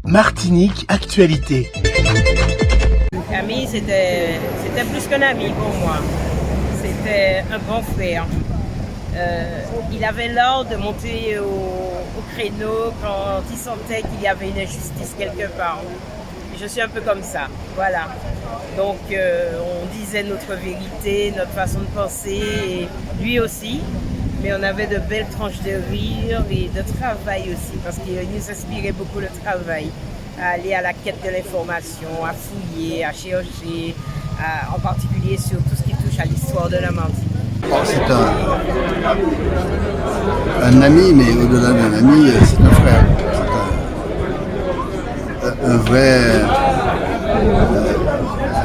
Martinique Actualité. Camille, c'était plus qu'un ami pour moi. C'était un grand frère. Il avait l'art de monter au créneau quand il sentait qu'il y avait une injustice quelque part. Et je suis un peu comme ça, voilà. Donc on disait notre vérité, notre façon de penser, et lui aussi. Mais on avait de belles tranches de rire et de travail aussi, parce qu'il nous inspirait beaucoup le travail. À aller à la quête de l'information, à fouiller, à chercher, en particulier sur tout ce qui touche à l'histoire de la Martinique. C'est un ami, mais au-delà d'un ami, c'est un frère. C'est un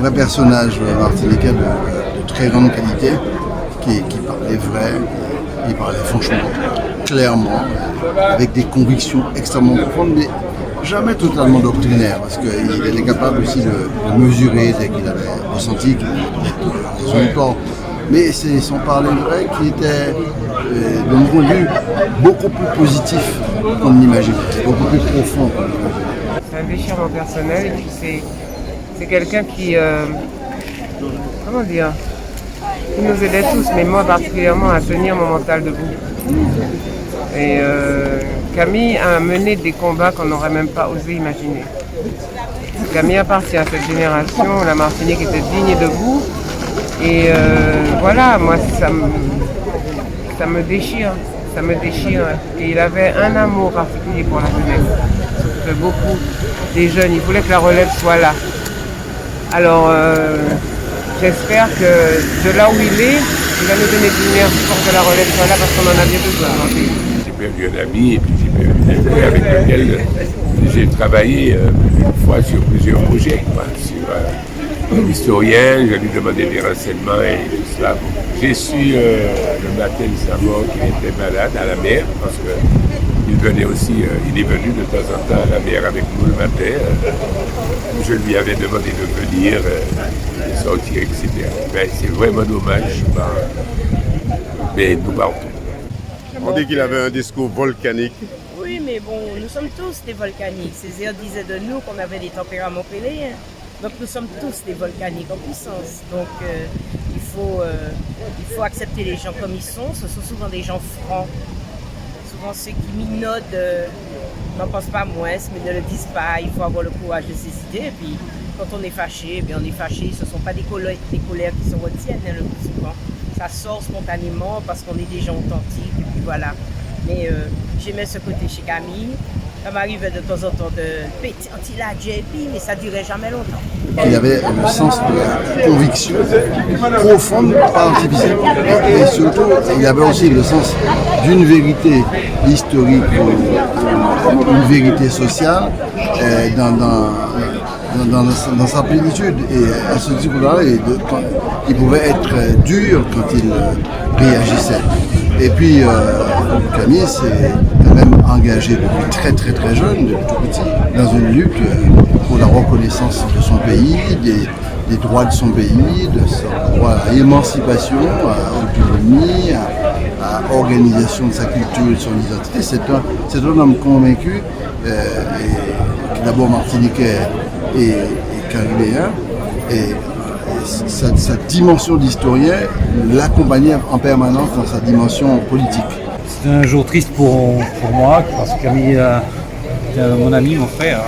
vrai personnage martiniquais de très grande qualité, qui parlait vrai, qui parlait franchement, clairement, avec des convictions extrêmement profondes, mais jamais totalement doctrinaire, parce qu'il était capable aussi de mesurer dès qu'il avait ressenti qu'il était dans son temps. Mais c'est son parler vrai qui était, de mon point de vue, beaucoup plus positif qu'on ne l'imaginait, beaucoup plus profond qu'on ne l'imaginait. C'est un déchirement personnel et puis c'est quelqu'un qui, comment dire, qui nous aidait tous, mais moi particulièrement à tenir mon mental debout. Et Camille a mené des combats qu'on n'aurait même pas osé imaginer. Camille appartient à cette génération, la Martinique était digne et debout. Et voilà, moi ça me déchire, ça me déchire. Et il avait un amour particulier pour la jeunesse, surtout que beaucoup des jeunes, il voulait que la relève soit là. Alors j'espère que de là où il est, il va nous donner de l'énergie pour que la relève soit là parce qu'on en a bien besoin dans le pays. J'ai perdu un ami et puis j'ai perdu un frère avec lequel j'ai travaillé plusieurs fois sur plusieurs projets. Sur l'historien, j'ai lui demandé des renseignements et tout cela. J'ai su le matin de sa mort qu'il était malade à la mer parce qu'il venait aussi, il est venu de temps en temps à la mer avec nous le matin. Je lui avais demandé de venir, de sortir, etc. Mais c'est vraiment dommage, mais nous partons. On dit qu'il avait un discours volcanique. Oui, mais bon, nous sommes tous des volcaniques. Césaire disait de nous qu'on avait des tempéraments péléens. Donc nous sommes tous des volcaniques en puissance. Donc il faut accepter les gens comme ils sont. Ce sont souvent des gens francs. Souvent ceux qui minaudent n'en pensent pas moins, mais ne le disent pas. Il faut avoir le courage de ses idées. Et puis quand on est fâché, eh bien on est fâché. Ce ne sont pas des colères qui se retiennent le plus souvent. Ça sort spontanément parce qu'on est des gens authentiques. Et puis voilà. Mais j'aimais ce côté chez Camille. Ça m'arrivait de temps en temps de péter un JP, mais ça ne durait jamais longtemps. Il avait le sens de la conviction profonde, pas artificielle. Et surtout, il avait aussi le sens d'une vérité historique, une vérité sociale dans sa plénitude. Et à ce niveau-là, il pouvait être dur quand il réagissait. Et puis, Camille s'est quand même engagé depuis très très très jeune, depuis tout petit, dans une lutte pour la reconnaissance de son pays, des droits de son pays, de son droit à l'émancipation, à l'autonomie, à l'organisation de sa culture et de son identité. C'est un homme convaincu, d'abord martiniquais et caribéen. Et sa dimension d'historien l'accompagnait en permanence dans sa dimension politique. C'est un jour triste pour moi, parce que Camille était mon ami, mon frère.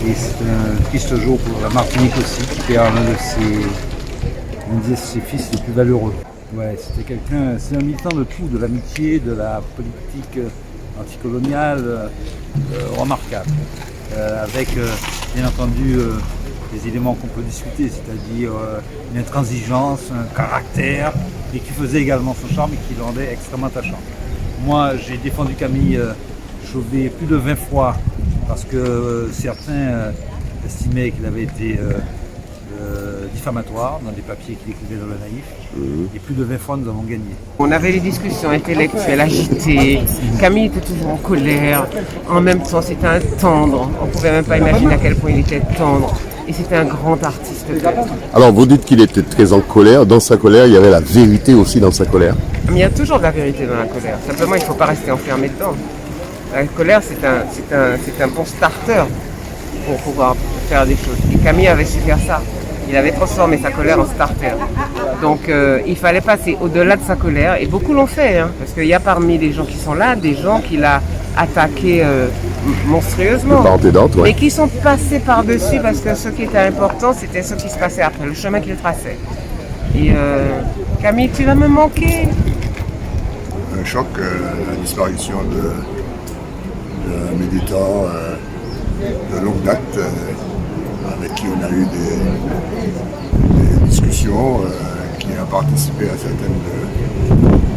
Et c'est un triste jour pour la Martinique aussi, qui perd l'un de ses fils les plus valeureux. Ouais, c'est un militant de tout, de l'amitié, de la politique anticoloniale, remarquable. Avec, bien entendu, des éléments qu'on peut discuter, c'est-à-dire une intransigeance, un caractère, et qui faisait également son charme et qui le rendait extrêmement attachant. Moi, j'ai défendu Camille Chauvet plus de 20 fois, parce que certains estimaient qu'il avait été diffamatoire dans des papiers qu'il écrivait dans le Naïf, et plus de 20 fois nous avons gagné. On avait des discussions intellectuelles agitées, Camille était toujours en colère, en même temps c'était un tendre, on ne pouvait même pas imaginer à quel point il était tendre. Et c'était un grand artiste. Alors vous dites qu'il était très en colère. Dans sa colère, il y avait la vérité aussi dans sa colère. Mais il y a toujours de la vérité dans la colère. Simplement, il ne faut pas rester enfermé dedans. La colère, c'est un bon starter pour pouvoir faire des choses. Et Camille avait su faire ça. Il avait transformé sa colère en starter. Donc il fallait passer au-delà de sa colère. Et beaucoup l'ont fait, hein, parce qu'il y a parmi les gens qui sont là, des gens qu'il a attaqués monstrueusement. De part et d'autre, ouais. Mais qui sont passés par-dessus, parce que ce qui était important, c'était ce qui se passait après, le chemin qu'il traçait. Et Camille, tu vas me manquer. Un choc, la disparition d'un militant de longue date avec qui on a eu des discussions, qui a participé à certaines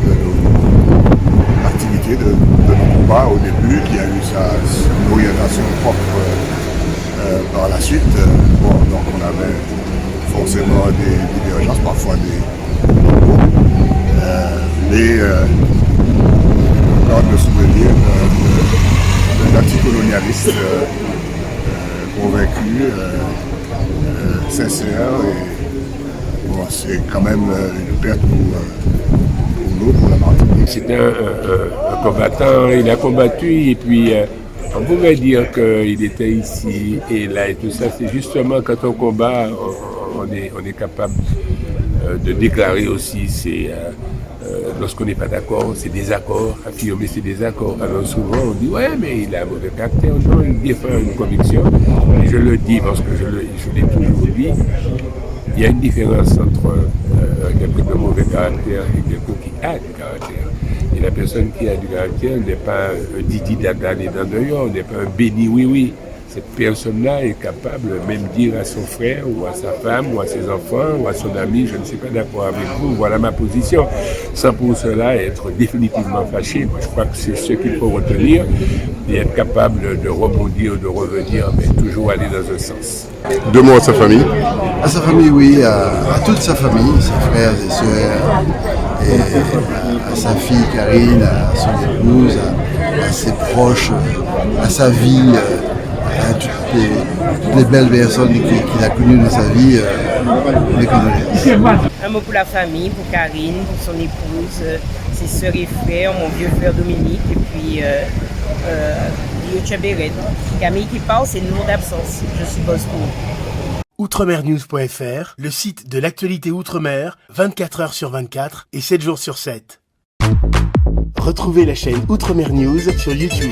de nos activités, de nos combats au début, qui a eu son orientation propre par la suite. Bon, donc on avait forcément des divergences, parfois des mais on garde le souvenir d'un anticolonialiste convaincu, sincère, et bon, c'est quand même une perte pour nous, pour la Martinique. C'était un combattant, il a combattu et puis on pouvait dire qu'il était ici et là et tout ça. C'est justement quand on combat, on est capable de déclarer aussi lorsqu'on n'est pas d'accord, c'est des accords, affirmer ses désaccords. Alors souvent on dit ouais mais il a un mauvais caractère, non, il défend une conviction. Et je le dis parce que je l'ai toujours dit, il y a une différence entre quelqu'un de mauvais caractère et quelqu'un qui a du caractère. Et la personne qui a du caractère n'est pas un Didi Dada né dans dehors, n'est pas un béni oui. Cette personne-là est capable de même dire à son frère ou à sa femme ou à ses enfants ou à son ami, je ne suis pas d'accord avec vous, voilà ma position, sans pour cela être définitivement fâché. Moi, je crois que c'est ce qu'il faut retenir et être capable de rebondir, de revenir, mais toujours aller dans un sens. Deux mots à sa famille. À sa famille, oui, à toute sa famille, ses frères et sœurs, et à sa fille Karine, à son épouse, à ses proches, à sa vie, à toutes les belles personnes qu'il a connues dans sa vie, les condoléances. Un mot pour la famille, pour Karine, pour son épouse, ses sœurs et frères, mon vieux frère Dominique, et puis Dieu Béret. Camille qui parle, c'est une lourde absence, je suppose pour vous. Outremernews.fr, le site de l'actualité Outre-mer, 24 heures sur 24 et 7 jours sur 7. Retrouvez la chaîne Outremer News sur YouTube.